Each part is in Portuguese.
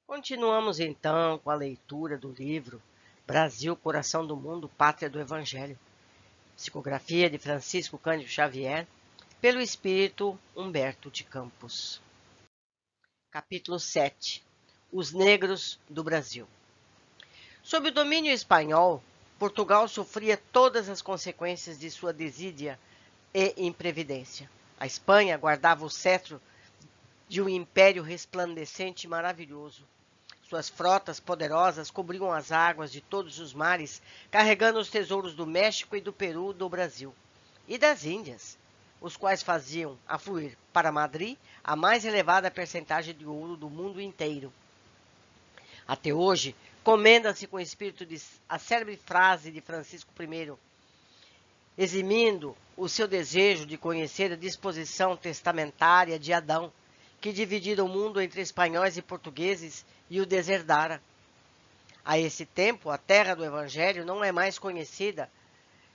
Continuamos então com a leitura do livro Brasil, Coração do Mundo, Pátria do Evangelho, psicografia de Francisco Cândido Xavier, pelo espírito Humberto de Campos. Capítulo 7. Os negros do Brasil. Sob o domínio espanhol, Portugal sofria todas as consequências de sua desídia e imprevidência. A Espanha guardava o cetro de um império resplandecente e maravilhoso. Suas frotas poderosas cobriam as águas de todos os mares, carregando os tesouros do México e do Peru do Brasil, e das Índias, os quais faziam afluir para Madrid a mais elevada percentagem de ouro do mundo inteiro. Até hoje, comenda-se com o espírito de a célebre frase de Francisco I, eximindo o seu desejo de conhecer a disposição testamentária de Adão, que dividira o mundo entre espanhóis e portugueses e o deserdara. A esse tempo, a terra do Evangelho não é mais conhecida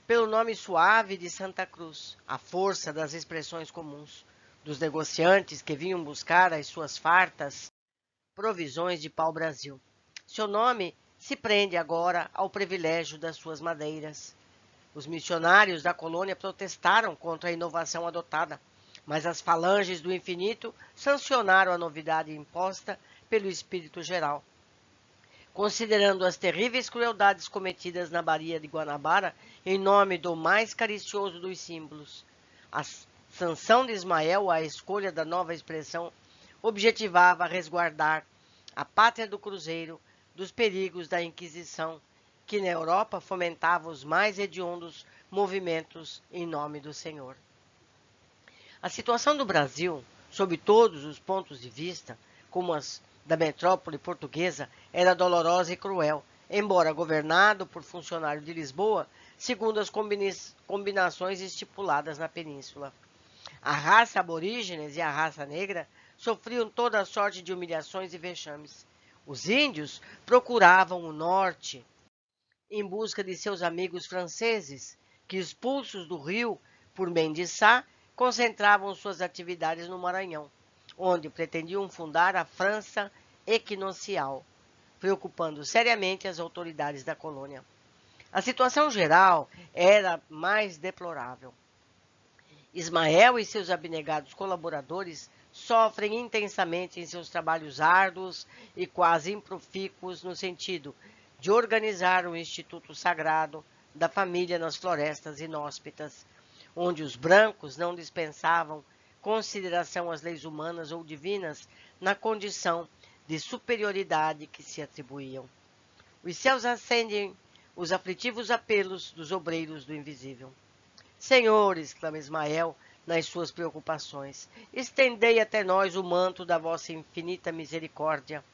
pelo nome suave de Santa Cruz, à força das expressões comuns, dos negociantes que vinham buscar as suas fartas provisões de pau-brasil. Seu nome se prende agora ao privilégio das suas madeiras. Os missionários da colônia protestaram contra a inovação adotada, mas as falanges do infinito sancionaram a novidade imposta pelo Espírito Geral. Considerando as terríveis crueldades cometidas na Baía de Guanabara em nome do mais caricioso dos símbolos, a sanção de Ismael à escolha da nova expressão objetivava resguardar a pátria do cruzeiro dos perigos da Inquisição, que na Europa fomentava os mais hediondos movimentos em nome do Senhor. A situação do Brasil, sob todos os pontos de vista, como as da metrópole portuguesa, era dolorosa e cruel, embora governado por funcionários de Lisboa, segundo as combinações estipuladas na península. A raça aborígenes e a raça negra sofriam toda sorte de humilhações e vexames. Os índios procuravam o norte em busca de seus amigos franceses, que, expulsos do Rio por Mendiçá, concentravam suas atividades no Maranhão, onde pretendiam fundar a França equinocial, preocupando seriamente as autoridades da colônia. A situação geral era mais deplorável. Ismael e seus abnegados colaboradores sofrem intensamente em seus trabalhos árduos e quase improfícuos no sentido de organizar o Instituto Sagrado da Família nas florestas inóspitas, onde os brancos não dispensavam consideração às leis humanas ou divinas na condição de superioridade que se atribuíam. Os céus acendem os aflitivos apelos dos obreiros do invisível. Senhor, exclama Ismael nas suas preocupações, estendei até nós o manto da vossa infinita misericórdia.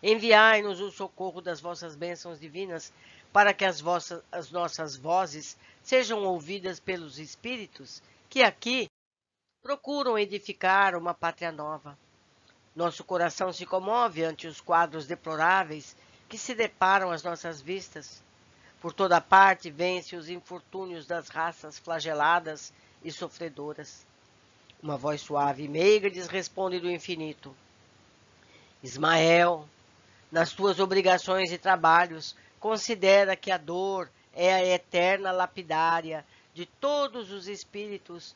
Enviai-nos o socorro das vossas bênçãos divinas, para que as nossas vozes sejam ouvidas pelos espíritos que aqui procuram edificar uma pátria nova. Nosso coração se comove ante os quadros deploráveis que se deparam às nossas vistas. Por toda parte vence os infortúnios das raças flageladas e sofredoras. Uma voz suave e meiga lhes responde do infinito. Ismael, nas tuas obrigações e trabalhos, considera que a dor é a eterna lapidária de todos os espíritos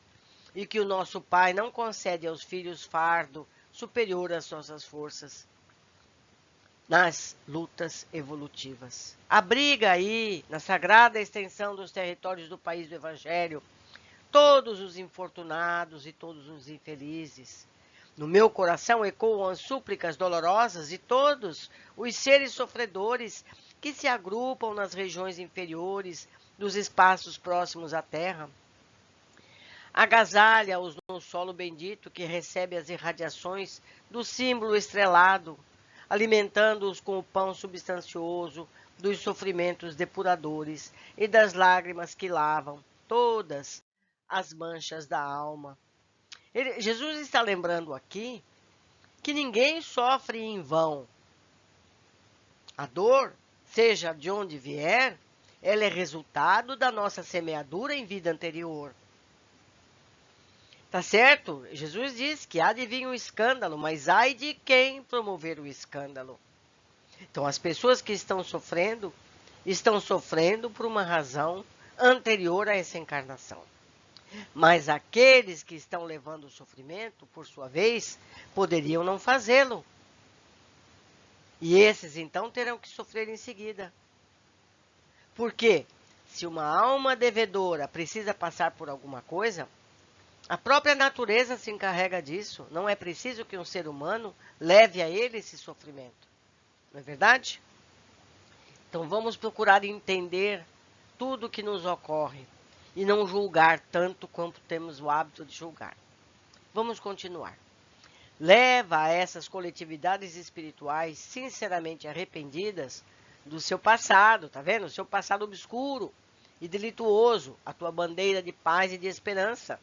e que o nosso Pai não concede aos filhos fardo superior às nossas forças nas lutas evolutivas. Abriga aí, na sagrada extensão dos territórios do país do Evangelho, todos os infortunados e todos os infelizes. No meu coração ecoam as súplicas dolorosas de todos os seres sofredores que se agrupam nas regiões inferiores dos espaços próximos à terra. Agasalha-os no solo bendito que recebe as irradiações do símbolo estrelado, alimentando-os com o pão substancioso dos sofrimentos depuradores e das lágrimas que lavam todas as manchas da alma. Jesus está lembrando aqui que ninguém sofre em vão. A dor, seja de onde vier, ela é resultado da nossa semeadura em vida anterior. Tá certo? Jesus diz que há de vir um escândalo, mas ai de quem promover o escândalo. Então, as pessoas que estão sofrendo por uma razão anterior a essa encarnação. Mas aqueles que estão levando o sofrimento, por sua vez, poderiam não fazê-lo. E esses, então, terão que sofrer em seguida. Por quê? Se uma alma devedora precisa passar por alguma coisa, a própria natureza se encarrega disso. Não é preciso que um ser humano leve a ele esse sofrimento. Não é verdade? Então vamos procurar entender tudo o que nos ocorre e não julgar tanto quanto temos o hábito de julgar. Vamos continuar. Leva a essas coletividades espirituais sinceramente arrependidas do seu passado, tá vendo? O seu passado obscuro e delituoso, a tua bandeira de paz e de esperança.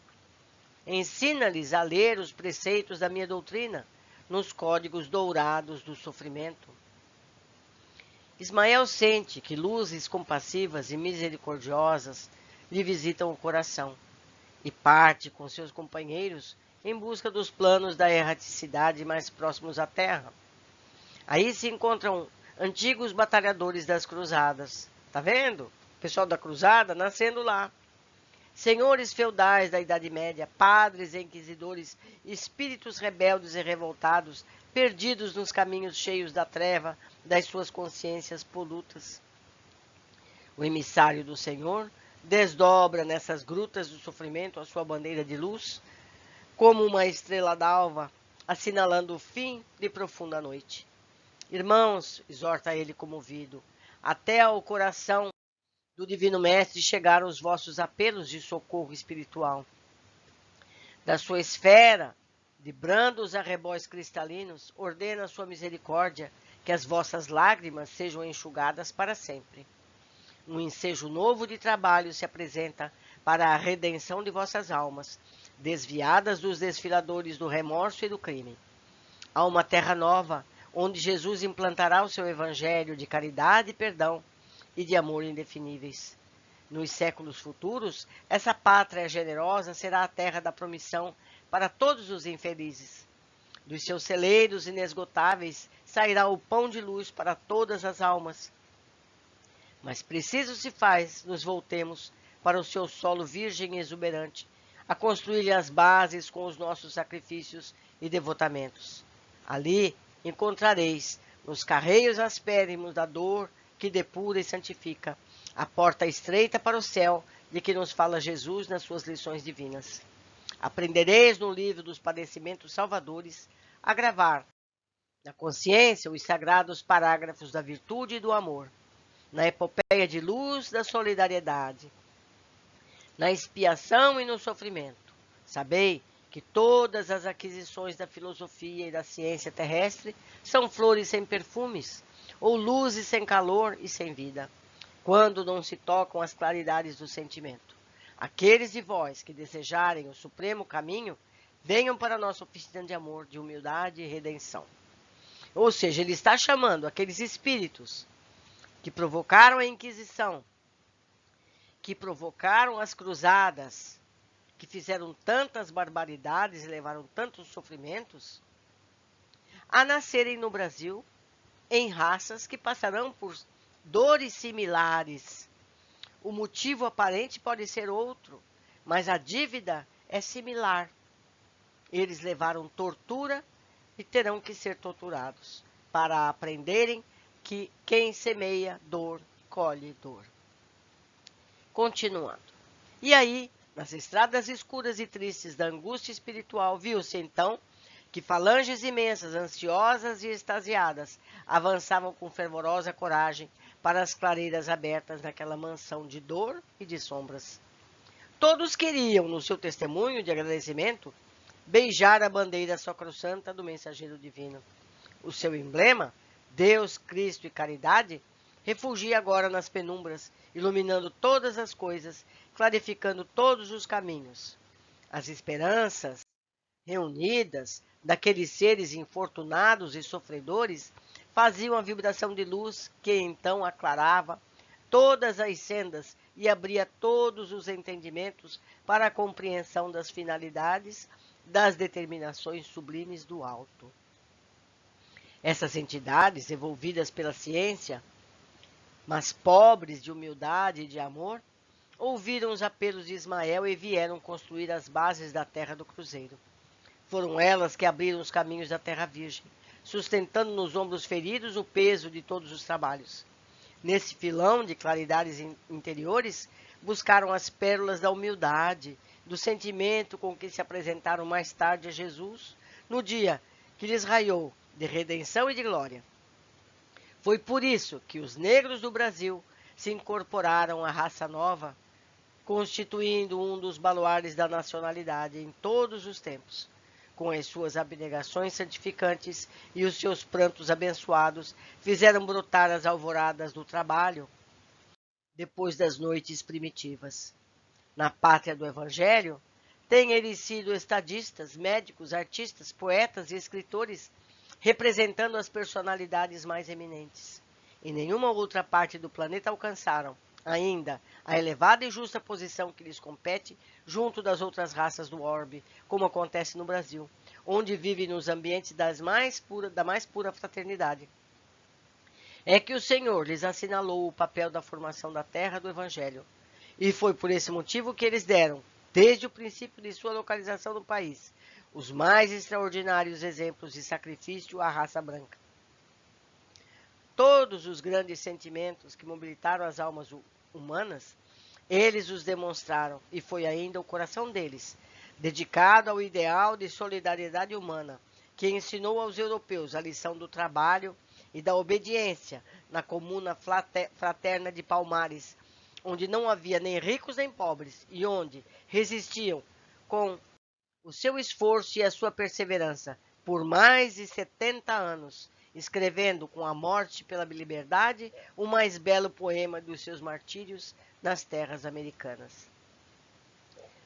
Ensina-lhes a ler os preceitos da minha doutrina, nos códigos dourados do sofrimento. Ismael sente que luzes compassivas e misericordiosas lhe visitam o coração e parte com seus companheiros em busca dos planos da erraticidade mais próximos à terra. Aí se encontram antigos batalhadores das cruzadas. Tá vendo? O pessoal da cruzada nascendo lá. Senhores feudais da Idade Média, padres e inquisidores, espíritos rebeldes e revoltados, perdidos nos caminhos cheios da treva das suas consciências polutas. O emissário do Senhor desdobra nessas grutas do sofrimento a sua bandeira de luz, como uma estrela d'alva, assinalando o fim de profunda noite. Irmãos, exorta ele comovido, até ao coração do Divino Mestre chegaram os vossos apelos de socorro espiritual. Da sua esfera, de brandos arrebóis cristalinos, ordena a sua misericórdia que as vossas lágrimas sejam enxugadas para sempre. Um ensejo novo de trabalho se apresenta para a redenção de vossas almas, desviadas dos desfiladores do remorso e do crime. Há uma terra nova, onde Jesus implantará o seu evangelho de caridade e perdão, e de amor indefiníveis. Nos séculos futuros, essa pátria generosa será a terra da promissão para todos os infelizes. Dos seus celeiros inesgotáveis sairá o pão de luz para todas as almas. Mas preciso se faz nos voltemos para o seu solo virgem e exuberante, a construir-lhe as bases com os nossos sacrifícios e devotamentos. Ali encontrareis, nos carreiros aspérrimos da dor, que depura e santifica, a porta estreita para o céu de que nos fala Jesus nas suas lições divinas. Aprendereis no livro dos padecimentos salvadores a gravar na consciência os sagrados parágrafos da virtude e do amor, na epopeia de luz da solidariedade, na expiação e no sofrimento. Sabei que todas as aquisições da filosofia e da ciência terrestre são flores sem perfumes, ou luzes sem calor e sem vida, quando não se tocam as claridades do sentimento. Aqueles de vós que desejarem o supremo caminho, venham para a nossa oficina de amor, de humildade e redenção. Ou seja, ele está chamando aqueles espíritos que provocaram a Inquisição, que provocaram as cruzadas, que fizeram tantas barbaridades e levaram tantos sofrimentos, a nascerem no Brasil em raças que passarão por dores similares. O motivo aparente pode ser outro, mas a dívida é similar. Eles levaram tortura e terão que ser torturados, para aprenderem que quem semeia dor, colhe dor. Continuando. E aí, nas estradas escuras e tristes da angústia espiritual, viu-se então que falanges imensas, ansiosas e extasiadas, avançavam com fervorosa coragem para as clareiras abertas daquela mansão de dor e de sombras. Todos queriam, no seu testemunho de agradecimento, beijar a bandeira sacrossanta do mensageiro divino. O seu emblema, Deus, Cristo e Caridade, refugia agora nas penumbras, iluminando todas as coisas, clarificando todos os caminhos. As esperanças reunidas daqueles seres infortunados e sofredores faziam a vibração de luz que então aclarava todas as sendas e abria todos os entendimentos para a compreensão das finalidades, das determinações sublimes do alto. Essas entidades, envolvidas pela ciência, mas pobres de humildade e de amor, ouviram os apelos de Ismael e vieram construir as bases da terra do cruzeiro. Foram elas que abriram os caminhos da terra virgem, sustentando nos ombros feridos o peso de todos os trabalhos. Nesse filão de claridades interiores, buscaram as pérolas da humildade, do sentimento com que se apresentaram mais tarde a Jesus, no dia que lhes raiou de redenção e de glória. Foi por isso que os negros do Brasil se incorporaram à raça nova, constituindo um dos baluartes da nacionalidade em todos os tempos. Com as suas abnegações santificantes e os seus prantos abençoados, fizeram brotar as alvoradas do trabalho depois das noites primitivas. Na pátria do Evangelho, têm eles sido estadistas, médicos, artistas, poetas e escritores, representando as personalidades mais eminentes. Em nenhuma outra parte do planeta alcançaram, ainda, a elevada e justa posição que lhes compete junto das outras raças do orbe, como acontece no Brasil, onde vivem nos ambientes da mais pura fraternidade. É que o Senhor lhes assinalou o papel da formação da terra do Evangelho, e foi por esse motivo que eles deram, desde o princípio de sua localização no país, os mais extraordinários exemplos de sacrifício à raça branca. Todos os grandes sentimentos que mobilizaram as almas humanas, eles os demonstraram, e foi ainda o coração deles, dedicado ao ideal de solidariedade humana, que ensinou aos europeus a lição do trabalho e da obediência na comuna fraterna de Palmares, onde não havia nem ricos nem pobres, e onde resistiam com o seu esforço e a sua perseverança por mais de 70 anos, escrevendo com a morte pela liberdade o mais belo poema dos seus martírios nas terras americanas.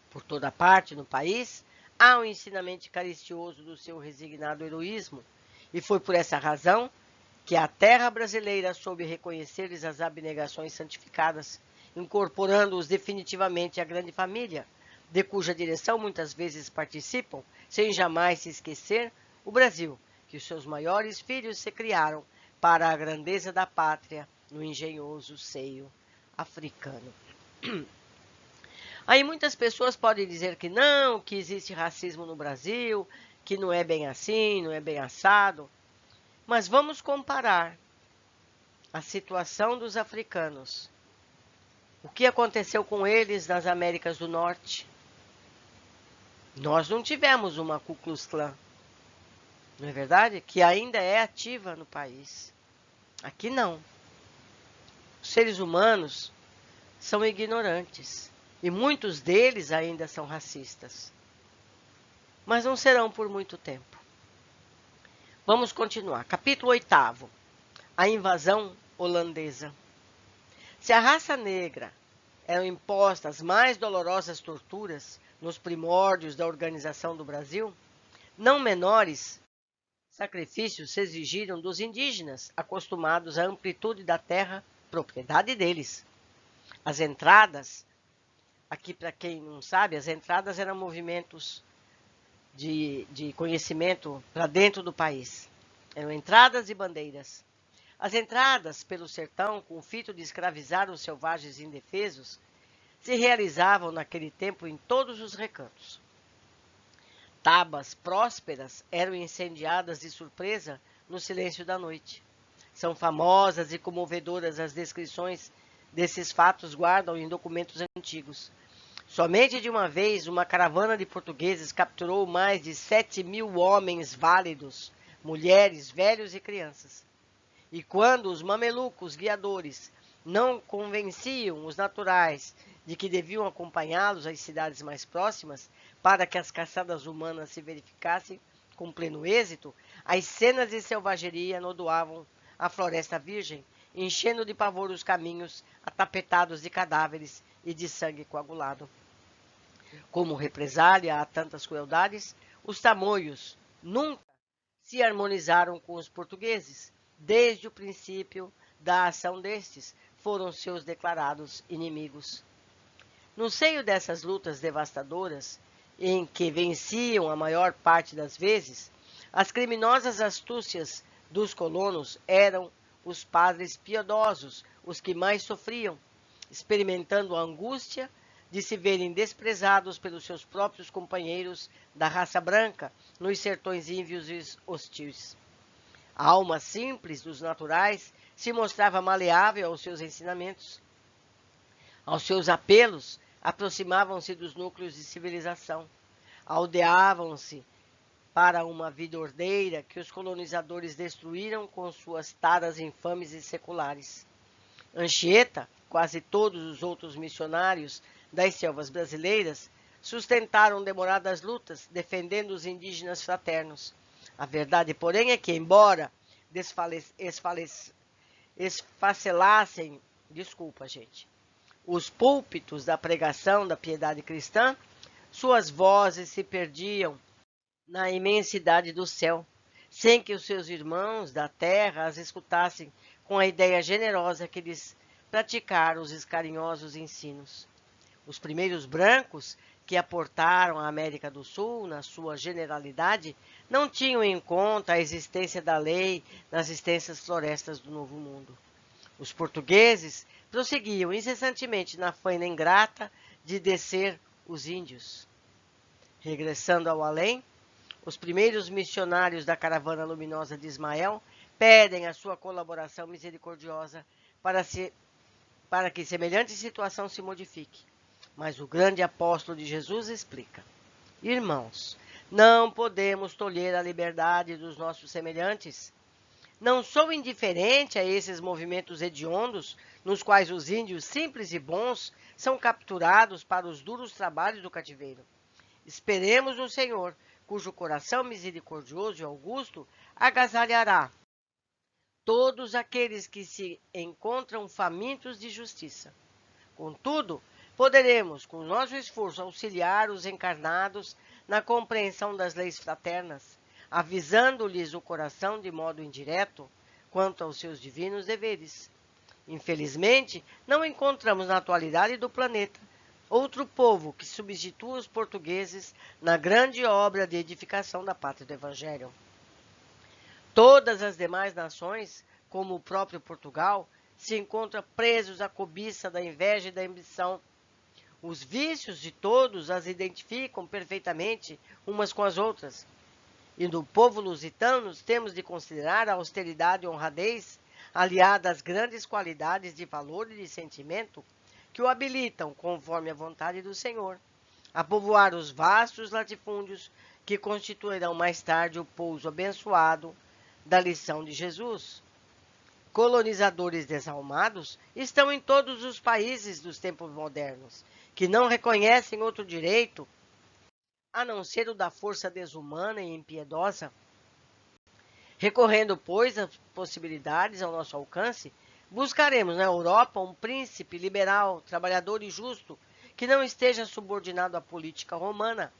Por toda parte no país, há um ensinamento caricioso do seu resignado heroísmo, e foi por essa razão que a terra brasileira soube reconhecer-lhes as abnegações santificadas, incorporando-os definitivamente à grande família, de cuja direção muitas vezes participam, sem jamais se esquecer, o Brasil, que os seus maiores filhos se criaram para a grandeza da pátria no engenhoso seio africano. Aí muitas pessoas podem dizer que não, que existe racismo no Brasil, que não é bem assim, não é bem assado. Mas vamos comparar a situação dos africanos. O que aconteceu com eles nas Américas do Norte? Nós não tivemos uma Ku Klux Klan, não é verdade? Que ainda é ativa no país. Aqui não. Os seres humanos são ignorantes. E muitos deles ainda são racistas. Mas não serão por muito tempo. Vamos continuar. Capítulo 8. A invasão holandesa. Se a raça negra eram impostas as mais dolorosas torturas nos primórdios da organização do Brasil, não menores sacrifícios se exigiram dos indígenas, acostumados à amplitude da terra, propriedade deles. As entradas, aqui para quem não sabe, as entradas eram movimentos de conhecimento para dentro do país. Eram entradas e bandeiras. As entradas pelo sertão, com o fito de escravizar os selvagens indefesos, se realizavam naquele tempo em todos os recantos. Tabas prósperas eram incendiadas de surpresa no silêncio da noite. São famosas e comovedoras as descrições desses fatos guardam em documentos antigos. Somente de uma vez, uma caravana de portugueses capturou mais de 7.000 homens válidos, mulheres, velhos e crianças. E quando os mamelucos guiadores não convenciam os naturais de que deviam acompanhá-los às cidades mais próximas, para que as caçadas humanas se verificassem com pleno êxito, as cenas de selvageria anodoavam a floresta virgem, enchendo de pavor os caminhos atapetados de cadáveres e de sangue coagulado. Como represália a tantas crueldades, os tamoios nunca se harmonizaram com os portugueses. Desde o princípio da ação destes, foram seus declarados inimigos. No seio dessas lutas devastadoras, em que venciam a maior parte das vezes, as criminosas astúcias dos colonos eram os padres piedosos os que mais sofriam, experimentando a angústia de se verem desprezados pelos seus próprios companheiros da raça branca nos sertões ínvios e hostis. A alma simples dos naturais se mostrava maleável aos seus ensinamentos. Aos seus apelos, aproximavam-se dos núcleos de civilização. Aldeavam-se para uma vida ordeira que os colonizadores destruíram com suas taras infames e seculares. Anchieta, quase todos os outros missionários das selvas brasileiras, sustentaram demoradas lutas defendendo os indígenas fraternos. A verdade, porém, é que, embora esfacelassem, os púlpitos da pregação da piedade cristã, suas vozes se perdiam na imensidade do céu, sem que os seus irmãos da terra as escutassem com a ideia generosa que lhes praticaram os escarinhosos ensinos. Os primeiros brancos que aportaram à América do Sul, na sua generalidade, não tinham em conta a existência da lei nas extensas florestas do Novo Mundo. Os portugueses prosseguiam incessantemente na faina ingrata de descer os índios. Regressando ao além, os primeiros missionários da caravana luminosa de Ismael pedem a sua colaboração misericordiosa para que semelhante situação se modifique. Mas o grande apóstolo de Jesus explica: irmãos, não podemos tolher a liberdade dos nossos semelhantes. Não sou indiferente a esses movimentos hediondos, nos quais os índios simples e bons são capturados para os duros trabalhos do cativeiro. Esperemos no Senhor, cujo coração misericordioso e augusto agasalhará todos aqueles que se encontram famintos de justiça. Contudo, poderemos, com nosso esforço, auxiliar os encarnados na compreensão das leis fraternas, avisando-lhes o coração de modo indireto quanto aos seus divinos deveres. Infelizmente, não encontramos na atualidade do planeta outro povo que substitua os portugueses na grande obra de edificação da pátria do Evangelho. Todas as demais nações, como o próprio Portugal, se encontram presos à cobiça da inveja e da ambição. Os vícios de todos as identificam perfeitamente umas com as outras. E no povo lusitano temos de considerar a austeridade e honradez, aliada às grandes qualidades de valor e de sentimento, que o habilitam, conforme a vontade do Senhor, a povoar os vastos latifúndios que constituirão mais tarde o pouso abençoado da lição de Jesus. Colonizadores desalmados estão em todos os países dos tempos modernos, que não reconhecem outro direito a não ser o da força desumana e impiedosa. Recorrendo, pois, às possibilidades ao nosso alcance, buscaremos na Europa um príncipe liberal, trabalhador e justo, que não esteja subordinado à política romana,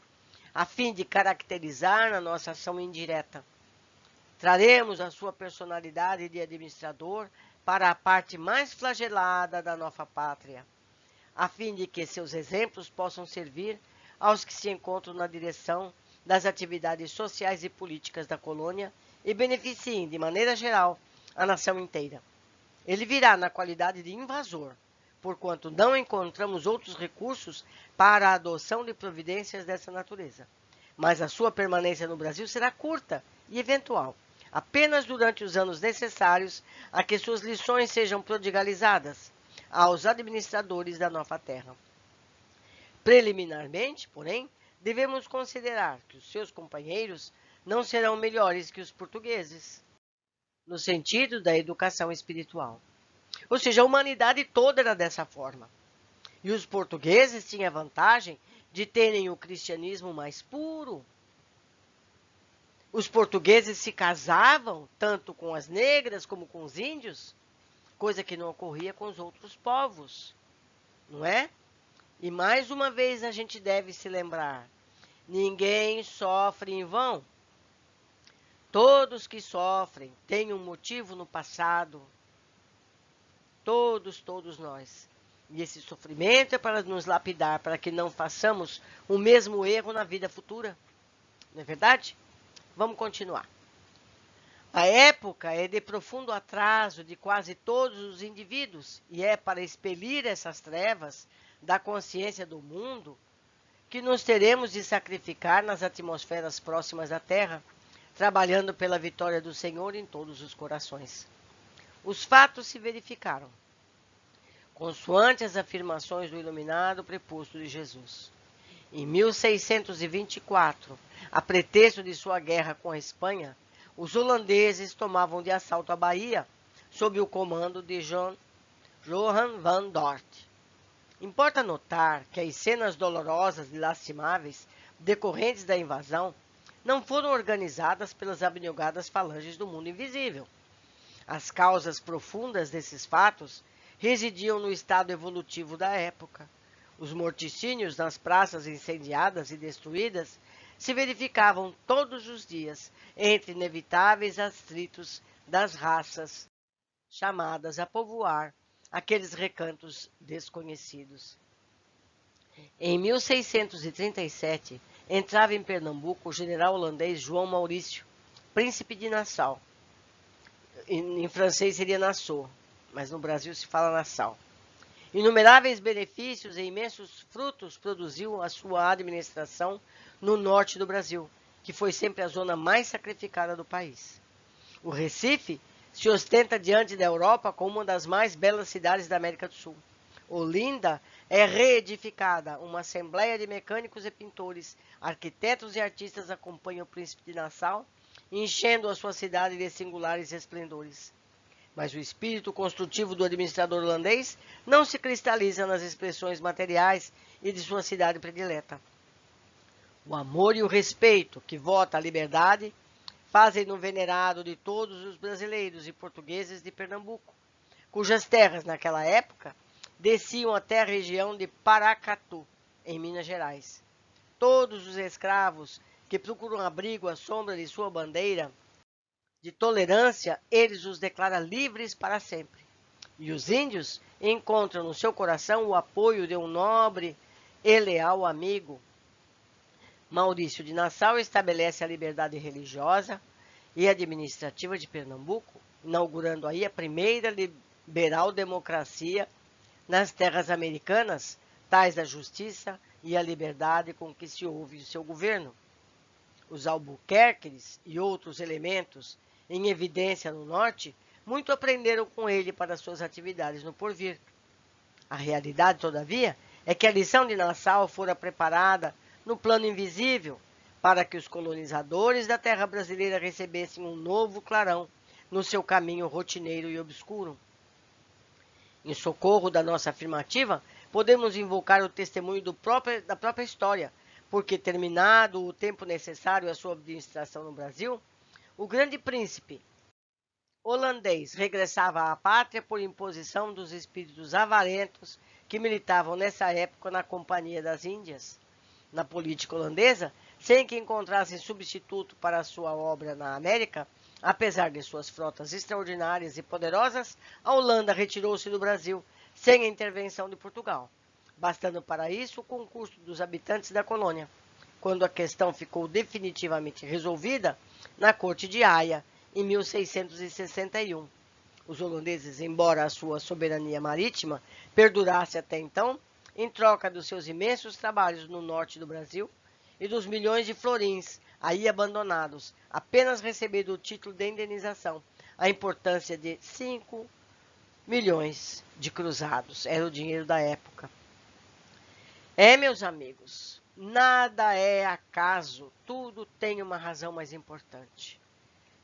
a fim de caracterizar a nossa ação indireta. Traremos a sua personalidade de administrador para a parte mais flagelada da nossa pátria, a fim de que seus exemplos possam servir aos que se encontram na direção das atividades sociais e políticas da colônia e beneficiem, de maneira geral, a nação inteira. Ele virá na qualidade de invasor, porquanto não encontramos outros recursos para a adoção de providências dessa natureza. Mas a sua permanência no Brasil será curta e eventual, apenas durante os anos necessários a que suas lições sejam prodigalizadas aos administradores da nova terra. Preliminarmente, porém, devemos considerar que os seus companheiros não serão melhores que os portugueses, no sentido da educação espiritual. Ou seja, a humanidade toda era dessa forma. E os portugueses tinham a vantagem de terem o cristianismo mais puro. Os portugueses se casavam tanto com as negras como com os índios, coisa que não ocorria com os outros povos, não é? E mais uma vez a gente deve se lembrar, ninguém sofre em vão. Todos que sofrem têm um motivo no passado. todos nós. E esse sofrimento é para nos lapidar, para que não façamos o mesmo erro na vida futura. Não é verdade? Vamos continuar. A época é de profundo atraso de quase todos os indivíduos, e é para expelir essas trevas da consciência do mundo que nos teremos de sacrificar nas atmosferas próximas da Terra, trabalhando pela vitória do Senhor em todos os corações. Os fatos se verificaram, consoante as afirmações do iluminado preposto de Jesus. Em 1624, a pretexto de sua guerra com a Espanha, os holandeses tomavam de assalto a Bahia, sob o comando de Johan van Dort. Importa notar que as cenas dolorosas e lastimáveis decorrentes da invasão não foram organizadas pelas abnegadas falanges do mundo invisível. As causas profundas desses fatos residiam no estado evolutivo da época. Os morticínios nas praças incendiadas e destruídas se verificavam todos os dias entre inevitáveis atritos das raças chamadas a povoar aqueles recantos desconhecidos. Em 1637, entrava em Pernambuco o general holandês João Maurício, príncipe de Nassau. Em francês seria Nassau, mas no Brasil se fala Nassau. Inumeráveis benefícios e imensos frutos produziu a sua administração no norte do Brasil, que foi sempre a zona mais sacrificada do país. O Recife se ostenta diante da Europa como uma das mais belas cidades da América do Sul. Olinda é reedificada, uma assembleia de mecânicos e pintores, arquitetos e artistas acompanham o príncipe de Nassau, enchendo a sua cidade de singulares esplendores. Mas o espírito construtivo do administrador holandês não se cristaliza nas expressões materiais e de sua cidade predileta. O amor e o respeito que vota a liberdade fazem-no venerado de todos os brasileiros e portugueses de Pernambuco, cujas terras, naquela época, desciam até a região de Paracatu, em Minas Gerais. Todos os escravos que procuram abrigo à sombra de sua bandeira de tolerância, eles os declara livres para sempre. E os índios encontram no seu coração o apoio de um nobre e leal amigo. Maurício de Nassau estabelece a liberdade religiosa e administrativa de Pernambuco, inaugurando aí a primeira liberal democracia nas terras americanas, tais a justiça e a liberdade com que se ouve o seu governo. Os Albuquerques e outros elementos em evidência no norte, muito aprenderam com ele para suas atividades no porvir. A realidade, todavia, é que a lição de Nassau fora preparada no plano invisível, para que os colonizadores da terra brasileira recebessem um novo clarão no seu caminho rotineiro e obscuro. Em socorro da nossa afirmativa, podemos invocar o testemunho da própria história, porque, terminado o tempo necessário à sua administração no Brasil, o grande príncipe holandês regressava à pátria por imposição dos espíritos avarentos que militavam nessa época na Companhia das Índias. Na política holandesa, sem que encontrassem substituto para a sua obra na América, apesar de suas frotas extraordinárias e poderosas, a Holanda retirou-se do Brasil sem a intervenção de Portugal, bastando para isso o concurso dos habitantes da colônia. Quando a questão ficou definitivamente resolvida, na Corte de Haia, em 1661. Os holandeses, embora a sua soberania marítima perdurasse até então, em troca dos seus imensos trabalhos no norte do Brasil e dos milhões de florins aí abandonados, apenas receberam o título de indenização, a importância de 5 milhões de cruzados. Era o dinheiro da época. Meus amigos, nada é acaso, tudo tem uma razão mais importante.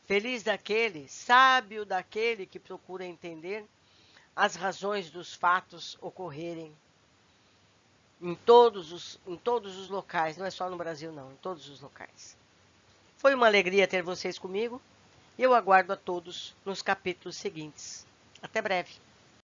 Feliz daquele, sábio daquele que procura entender as razões dos fatos ocorrerem em todos os locais, não é só no Brasil não, em todos os locais. Foi uma alegria ter vocês comigo e eu aguardo a todos nos capítulos seguintes. Até breve.